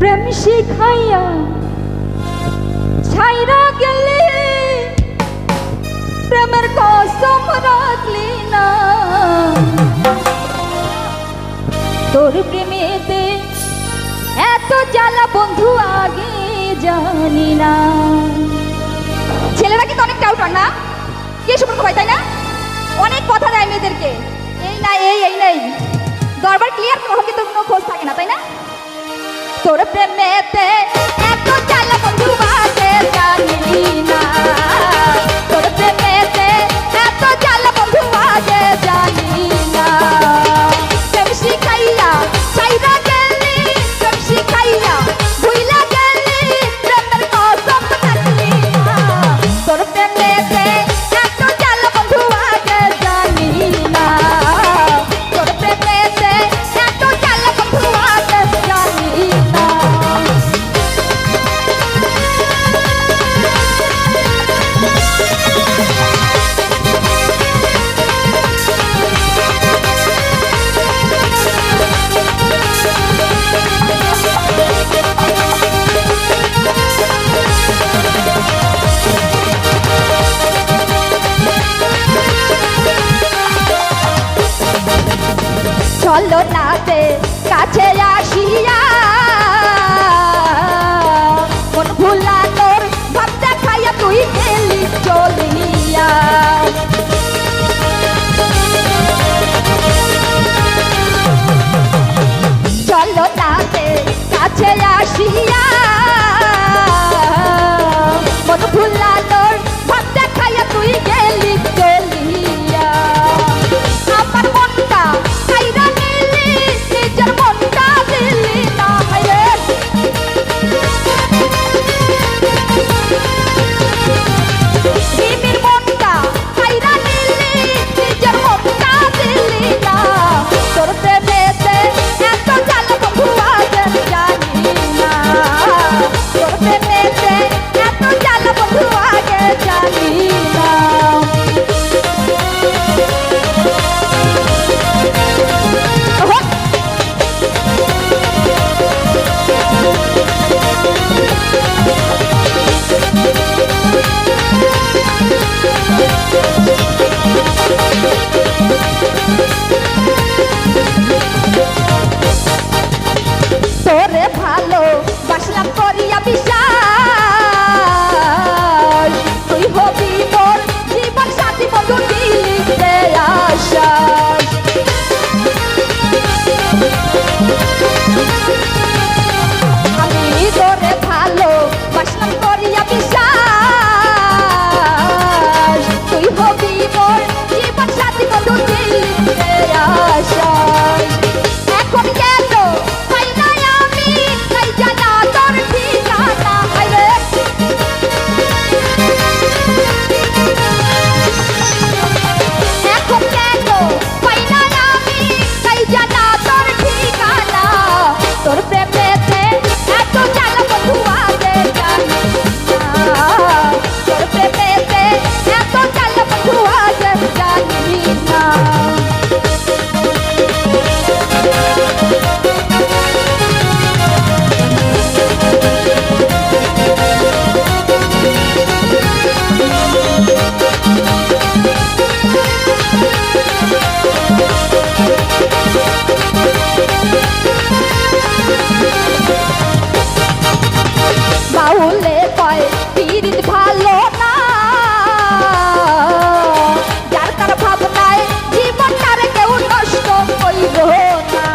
প্রেম শিখাইয়া ছাইরা গেলে প্রেমের কসম রাখলি না তোর প্রেমেতে এত জ্বালা বন্ধু আগে জানি না। ছেলেরা কিন্তু অনেক টাউটার না, কে সম্পর্ক হয় তাই না? অনেক কথা দেয় মেয়েদেরকে, এই না এই নাই, দরবার ক্লিয়ার তখন কিন্তু কোনো খোঁজ থাকে না তাই না? তোর প্রেমেতে এত জ্বালা বন্ধু আগে জানি না, তোর প্রেমেতে এত জ্বালা বন্ধু আগে জানি না। প্রেম শিখাইয়া ছাইরা গেলি, প্রেম শিখাইয়া ভুইলা গেলি, প্রেমের কসম রাখলি না। তোর প্রেমেতে এত জ্বালা বন্ধু আগে জানি না, তোর প্রেমেতে এত জ্বালা বন্ধু আগে জানি না। চলো নাতে কাছে আসিয়া মন ভুলা তোর ভাব দেখাইয়া তুই গেলি চলিয়া। চলো নাতে কাছে আসিয়া মন ভুলা তোর ভাব দেখাইয়া তুই গেলি চলিয়া। আমার মনটা খাইরা নিলি, নিজের মনটা দিলি না রে। প্রেমের মনটা খাইরা নিলি, নিজের মনটা দিলি না। তোর প্রেমেতে এত জ্বালা বন্ধু আগে জানি না, তোর প্রেমেতে এত জ্বালা বন্ধু আগে জানি না। তোরে ভালো বাসলাম করিয়া বিশ্বাস, তুই হবি মোর জীবন সাথী বন্ধু দিলিতে আশ্বাস। আমি তোরে ভালো বাসলাম করিয়া বিশ্বাস, তুই হবি মোর জীবন সাথী বন্ধু দিলিতে আশ্বাস। এখন গেল পাই না আমি, তাই জানা তোর ঠিকানা রে। এখন গেল পাই না আমি, তাই জানা তোর ঠিকানা। তোর প্রেমেতে এত জ্বালা বন্ধু আগে জানি না, তোর প্রেমেতে এত জ্বালা বন্ধু আগে জানি না। বাউলে কয় পীড়িত ভালো না, যার তার ভাবনায় জীবনটারে কেউ নষ্ট কইর না।